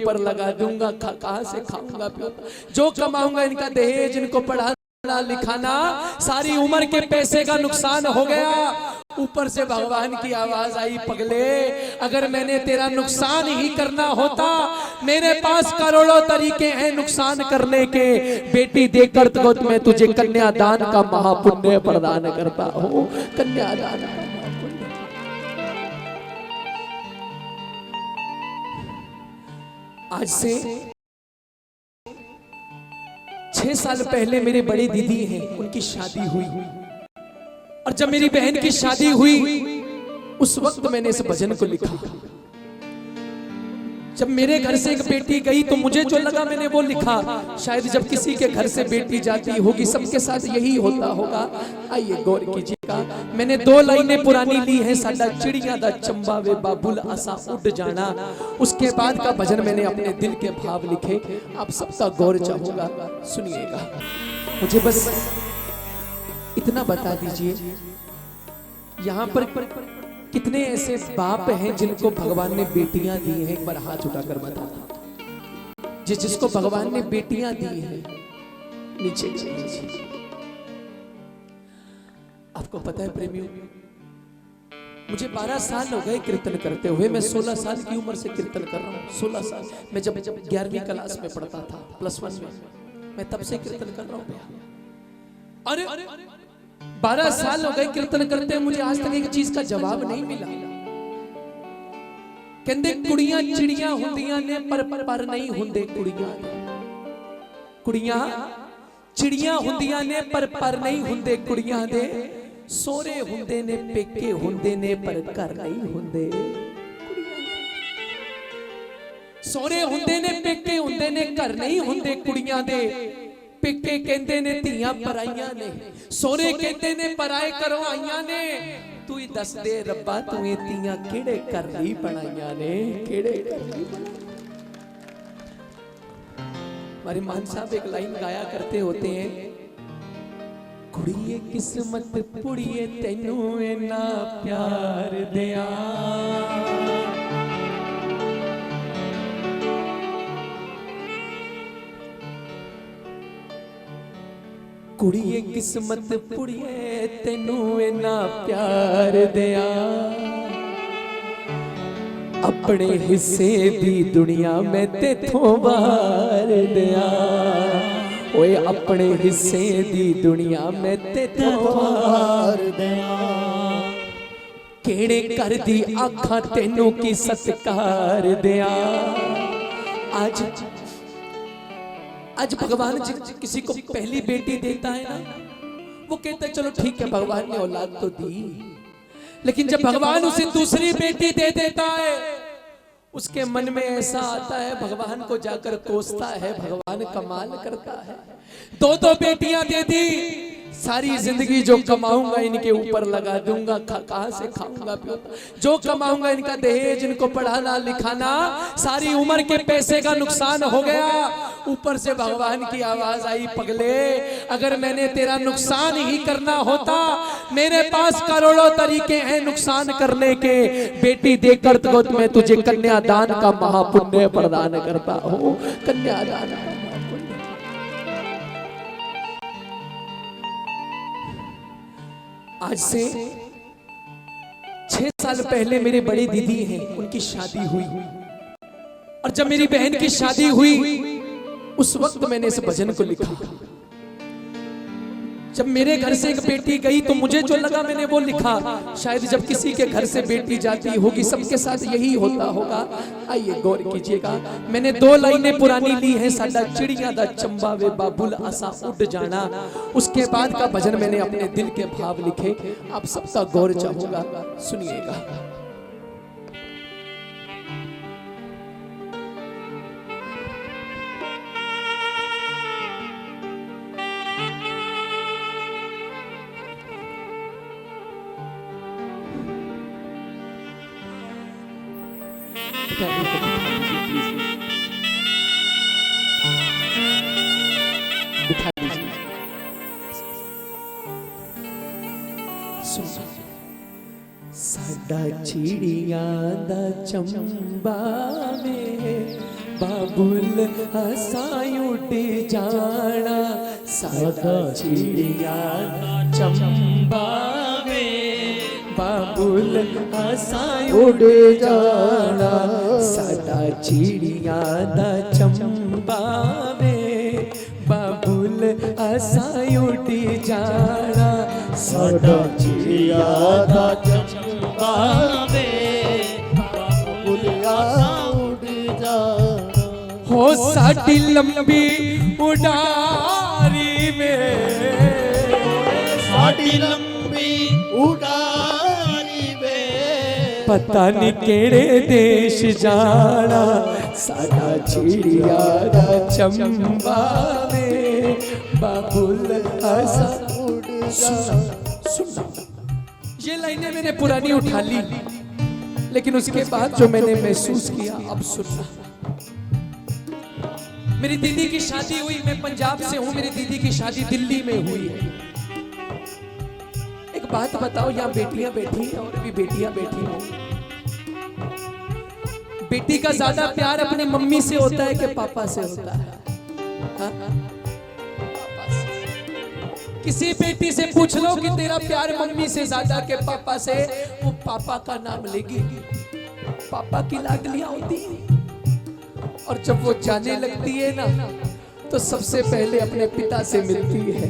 ऊपर लगा दूंगा, कहां से खाऊंगा पीऊंगा, जो कमाऊंगा इनका दहेज, इनको पढ़ाना लिखाना, सारी उम्र के पैसे का नुकसान हो गया। ऊपर से भगवान की आवाज आई, पगले अगर मैंने तेरा नुकसान ही करना होता, मेरे पास करोड़ों तरीके हैं नुकसान करने के। बेटी देकर तो मैं तुझे कन्यादान का महापुण्य प्रदान करता हूँ। कन्यादान का महापुण्य। आज से 6 साल पहले मेरे बड़ी दीदी हैं, उनकी शादी हुई, और जब मेरी बहन की शादी हुई उस वक्त मैंने इस भजन को लिखा। जब मेरे घर से एक बेटी गई तो मुझे जो लगा मैंने वो लिखा। शायद जब किसी के घर से बेटी जाती होगी सबके साथ यही होता होगा। आइए गौर कीजिएगा, मैंने 2 लाइनें पुरानी ली हैं। साडा चिड़िया दा चंबा वे बाबुल आसा उड़ जाना। उसके बाद का भजन मैंने अपने दिल के भाव लिखे, आप सबका गौर चाहूंगा, सुनिएगा। मुझे बस इतना बता दीजिए, यहाँ पर कितने ऐसे बाप हैं जिनको भगवान ने बेटियां दी हैं? एक बार हाथ उठाकर बताना। जिसको भगवान ने बेटियां दी हैं, नीचे नीचे। आपको पता है प्रेमियों, मुझे 12 साल हो गए कीर्तन करते हुए। मैं 16 साल की उम्र से कीर्तन कर रहा हूँ। 16 साल मैं जब 11वीं क्लास में पढ़ता था, +1 में, मैं तब से कीर्तन कर रहा हूँ। अरे 12 साल हो गए कीर्तन करते हैं, मुझे आज तक एक चीज का जवाब नहीं मिला। कहते कुड़ियां चिड़ियां हुंदियां ने पर नहीं हुंदे कुड़ियां। कुड़ियां चिड़ियां हुंदियां ने पर नहीं हुंदे कुड़ियां दे। सोरे हुंदे ने पेके हुंदे ने पर घर नहीं हुंदे। सोरे हुंदे ने पेके हुंदे ने घर नहीं हुंदे कुड़ियां दे। पेके कहते ने धीयां पराइयां ने, सोरे कहते ने पराए घरों आईयां ने। तू ही दस दे रब्बा, तू ये धीयां केड़े घर दी बनाइयां ने, केड़े घर दी। हमारे मान साहब एक लाइन गाया करते होते हैं, कुड़िए किस्मत पुड़िए तैनू इन्ना प्यार दिया। कुड़िए किस्मत पुड़िए तैनू इन्ना प्यार दिया। अपने हिस्से दी दुनिया में तेथों बार दिया। ओए अपने हिस्से दी दुनिया में तेथों बार दिया। केड़े कर दी आखा तैनू की सत्कार दिया। आज भगवान किसी को पहली बेटी देता है ना, वो कहता है चलो ठीक है भगवान ने औलाद तो दी, लेकिन जब भगवान उसे दूसरी बेटी दे देता है उसके मन में ऐसा आता है, भगवान को जाकर कोसता है। भगवान कमाल करता है, 2 बेटियां दे दी, सारी जिंदगी जो कमाऊंगा इनके ऊपर लगा दूंगा, कहां से खाऊंगा पीऊंगा, जो कमाऊंगा इनका दहेज, इनको पढ़ाना लिखाना, सारी उम्र के पैसे का नुकसान हो गया। ऊपर से भगवान की आवाज आई, पगले अगर मैंने तेरा नुकसान ही करना होता, मेरे पास करोड़ों तरीके हैं नुकसान करने के। बेटी देकर तो मैं तुझे कन्यादान का महापुण्य प्रदान करता हूँ। कन्यादान का महापुण्य। आज से 6 साल पहले मेरे बड़ी दीदी हैं, उनकी शादी हुई, और जब मेरी बहन की शादी हुई उस वक्त मैंने इस भजन को लिखा। जब मेरे घर से एक बेटी गई तो मुझे जो लगा मैंने वो लिखा। शायद जब किसी के घर से बेटी जाती होगी सबके साथ यही होता होगा। आइए गौर कीजिएगा, मैंने 2 लाइनें पुरानी ली हैं। साडा चिड़िया दा चंबा वे बाबुल आसा उड़ जाना। उसके बाद का भजन मैंने अपने दिल के भाव लिखे, आप सबका गौर चाहूंगा, सुनिएगा। बिठा दीजिए। साडा चिड़िया दा चंबा वे बाबुल हसाई उड़ जाना सादा चिड़िया चंबा में बाबुल हसाई उड़ जाना सादा चिड़िया दा चंबा में बाबुल हसाई उड़ जाना सादा चिड़िया दा चंबा में बाबुल उड़ जाना हो साडी लंबी उड़ारी में साडी लंबी उड़ारी में पता नहीं केड़े देश जाना साडा चिड़िया दा चंबा में बाबुल हसा उड़ जाना। सुनना ये लाइनें मैंने पुरानी उठा ली, लेकिन उसके बाद जो मैंने महसूस किया अब सुनना। मेरी दीदी की शादी हुई, मैं पंजाब से हूं, मेरी दीदी की शादी दिल्ली में हुई है। एक बात बताओ, यहाँ बेटियां बैठी हैं और भी बेटियां बैठी हैं, बेटी का ज्यादा प्यार अपनी मम्मी से होता है कि पापा से होता है? हाँ? किसी बेटी से पूछ लो कि तेरा प्यार मम्मी से ज्यादा के पापा से, वो पापा का नाम लेगी, पापा की लाडलियां होती हैं। और जब वो जाने लगती है ना, तो सबसे पहले अपने पिता से मिलती है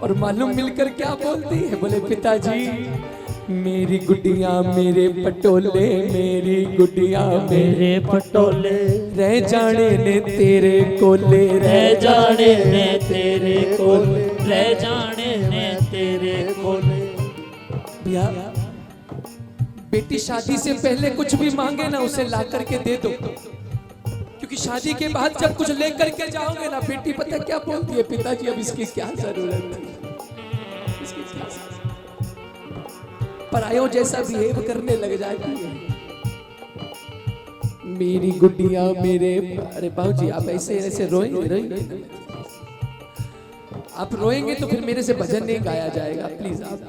और मालूम मिलकर क्या बोलती है? बोले पिताजी मेरी गुड्डिया मेरे पटोले, मेरी गुड्डिया मेरे पटोले रह जाने ने तेरे कोले, रह जाने ने तेरे कोले, रह जाने ने तेरे कोले। भैया बेटी शादी से पहले कुछ भी मांगे ना, उसे ला करके दे दो, क्योंकि शादी के बाद जब कुछ लेकर के जाओगे ना, बेटी पता क्या बोलती है? पिताजी अब इसकी क्या जरूरत है, इसकी क्या जरूरत? परायों जैसा बिहेव करने लग जाती है। मेरी गुड्डिया मेरे, अरे बाबूजी आप ऐसे ऐसे रोएंगे, आप रोएंगे तो फिर मेरे से भजन नहीं गाया जाएगा, प्लीज आप।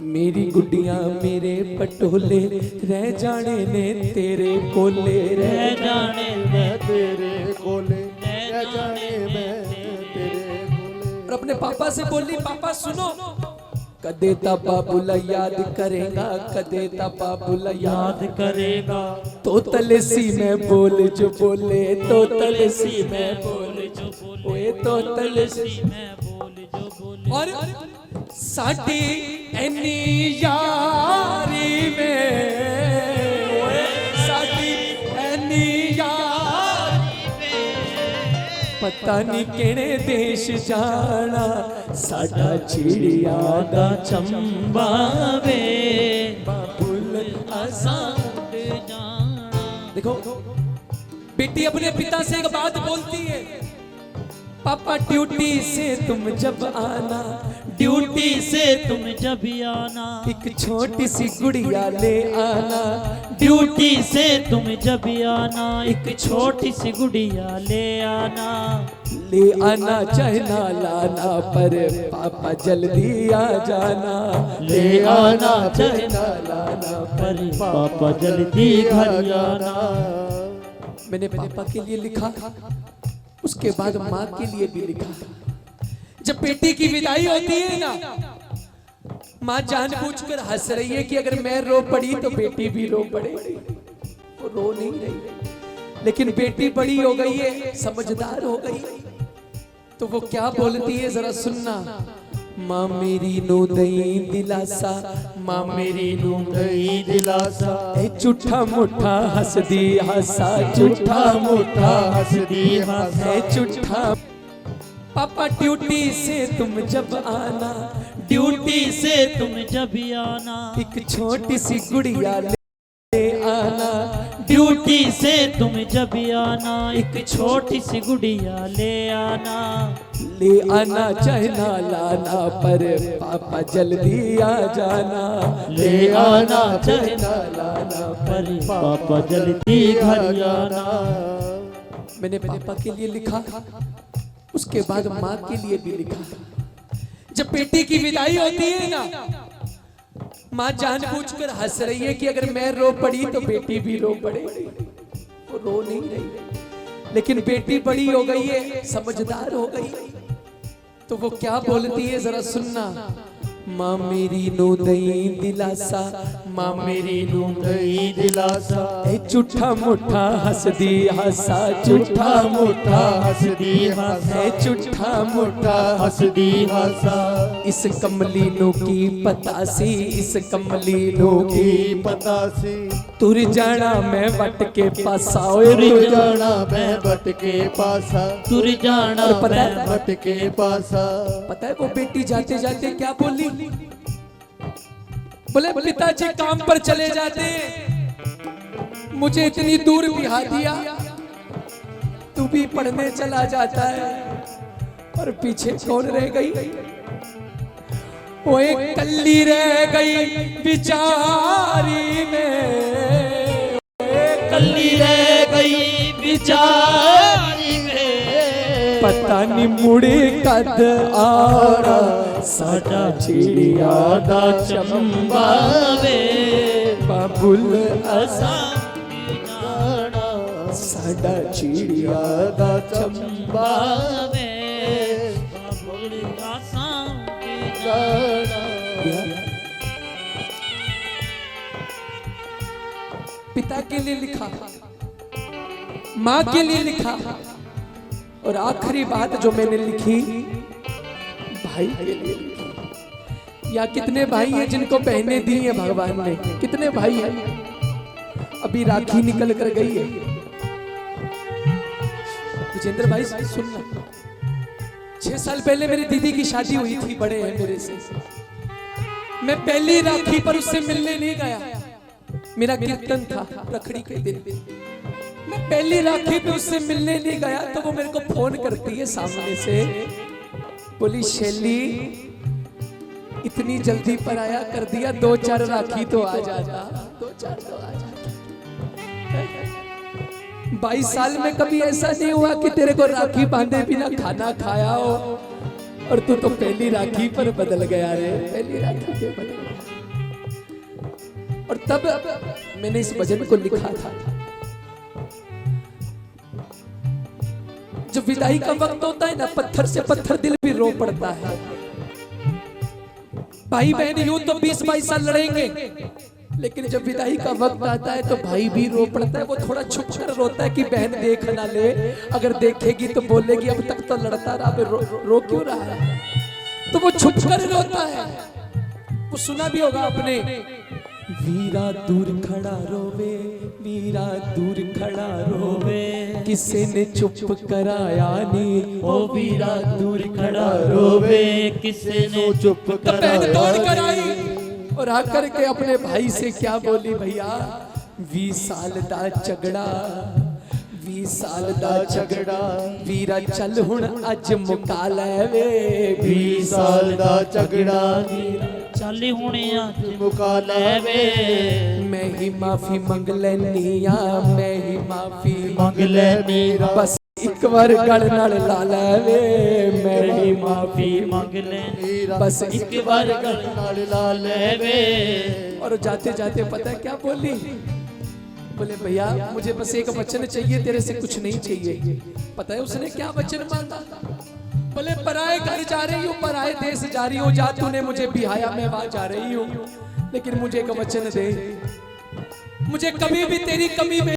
मेरी गुड्डिया मेरे पटोले रह जाने ने तेरे कोले, रह जाने में तेरे कोले, रह जाने में तेरे कोले। और अपने पापा से बोली पापा सुनो, कदे ता बाबूला याद करेगा, कदे ता बाबूला याद करेगा, तो तलसी में बोल जो बोले, तो तलसी में में बोल जो बोले, ओए तो तलसी में बोल जो बोले। और साडी एनी यारी में, साडी एनी यारी में पता नहीं केड़े देश जाना साडा चिड़िया दा चंबा वे बाबुल हसा उड़ जाना। देखो बेटी अपने पिता से एक बात बोलती है, पापा ड्यूटी से तुम जब आना, ड्यूटी से तुम जब आना, एक छोटी सी गुड़िया ले आना, ड्यूटी से तुम जब आना, एक छोटी सी गुड़िया ले आना, ले आना चाहे ना लाना, पर पापा जल्दी आ जाना, ले आना चाहे ना लाना, पर पापा जल्दी घर आना। मैंने पापा के लिए लिखा, उसके बाद माँ के लिए भी लिखा। जब बेटी की विदाई होती है ना, माँ जानबूझकर हंस रही है कि अगर मैं रो पड़ी तो बेटी भी रो पड़े। वो रो नहीं रही, लेकिन बेटी बड़ी हो गई है, समझदार हो गई, तो वो क्या बोलती है जरा सुनना। माँ मेरी नो दई दिलासा, माँ मेरी नो दई दिलासा, ए झूठा मुठा हंस दी हंसा, झूठा मुठा हंस दी हंसा, ए झूठा। पापा ड्यूटी से तुम जब आना, ड्यूटी से तुम जब आना, एक छोटी सी गुड़िया ले आना, ड्यूटी से तुम जब आना, एक छोटी सी गुड़िया ले आना, ले आना चाहे ना लाना, पर पापा जल्दी आ जाना, ले आना चाहे ना लाना, पर पापा जल्दी घर आना। मैंने पापा के लिए लिखा, उसके बाद माँ के लिए भी लिखा। जब बेटी की विदाई होती है ना, माँ जानबूझकर हंस रही है कि अगर मैं रो पड़ी तो बेटी भी रो पड़े। वो रो नहीं रही, लेकिन बेटी बड़ी हो गई है, समझदार हो गई, तो वो क्या बोलती है जरा सुनना। माँ मेरी नो दई दिलासा, माँ मेरी नो दई दिलासा, ए झूठा मोठा हंस दी हासा, झूठा मोठा हंस दी हासा, ए झूठा मोठा हंस दी हासा। इस कमली नो की पतासी, इस कमली नो की की पतासी, तुर जाना मैं वट के पासा, तुर जाना मैं बट के पासा, तुर जाना और पता है बट के पासा। पता है वो बेटी जाते जाते क्या बोली? बोले पिताजी काम पर चले जाते, मुझे इतनी दूर बिहा दिया, तू भी पढ़ने चला जाता है, और पीछे कौन रह गई? वो एक कल्ली रह गई बिचारी में, कल्ली रह गई बिचारी में, पता नहीं मुड़े कद आरा साडा चिड़िया दा चंबा वे बाबुल असा साडा चिड़िया दा चंबा। वे बाबुल असा पिता के लिए लिखा, माँ के लिए लिखा, और आखिरी बात जो मैंने लिखी भाई के लिए लिखी। या कितने भाई हैं जिनको बहनें दी हैं भगवान ने? कितने भाई हैं? अभी राखी निकल कर गई है। विजेंद्र भाई सुनना, 6 साल पहले मेरी दीदी की शादी हुई थी, बड़े हैं मेरे से। मैं पहली राखी पर उससे मिलने नहीं गया, मेरा कीर्तन था रखड़ी के दिन। मैं पहली राखी पे उससे मिलने नहीं गया, तो वो मेरे को फोन करती है सामने से, बोली शैली इतनी जल्दी पर आया कर दिया, 2-4 राखी तो आ जाता, 2-4 तो आ जाता। 22 साल में कभी ऐसा नहीं हुआ कि तेरे को राखी बांधे बिना खाना खाया हो, और तू तो पहली राखी पर बदल गया रे, पहली राखी पे बदल गया। और तब मैंने इस भजन को लिखा था। जब विदाई का वक्त होता है ना, पत्थर से पत्थर दिल भी रो पड़ता है। भाई बहन यूं तो 20-22 साल लड़ेंगे, लेकिन जब विदाई का वक्त आता है तो भाई भी रो पड़ता है। वो थोड़ा छुप कर रोता है कि बहन देख ना ले, अगर देखेगी तो बोलेगी अब तक तो लड़ता रहा, रो क्यों रहा है? तो वो छुप कर रोता है। वो सुना भी होगा आपने, वीरा दूर खड़ा रोवे, वीरा दूर खड़ा रोवे, किसी ने चुप कराया नी, ओ वीरा दूर खड़ा रोवे, किसी ने चुप तो बहन दौड़ कर आई और आकर के अपने भाई से क्या बोली, भैया 20 साल दा झगड़ा, 20 साल दा झगड़ा, वीरा चल हुण अज मुका ले वे, 20 साल दा झगड़ा, चाली हुणे आज मुका ले वे। मैं ही माफी मंग लेनी आ, मैं ही माफी मंग ले मेरा, बस एक बार गल नाल ला ले वे, मैं ही माफी मंग ले, बस एक बार गल। नाल ला ले वे। और जाते जाते पता है क्या बोली? बोले भैया मुझे बस एक वचन चाहिए, तेरे से कुछ नहीं चाहिए। पता है उसने क्या वचन मांगा? बोले पराए घर जा रही हूँ, पराए देश जा रही हूँ, जा तूने मुझे बिहाया मैं वहां जा रही हूँ, लेकिन मुझे एक वचन दे, मुझे कभी भी तेरी कमी में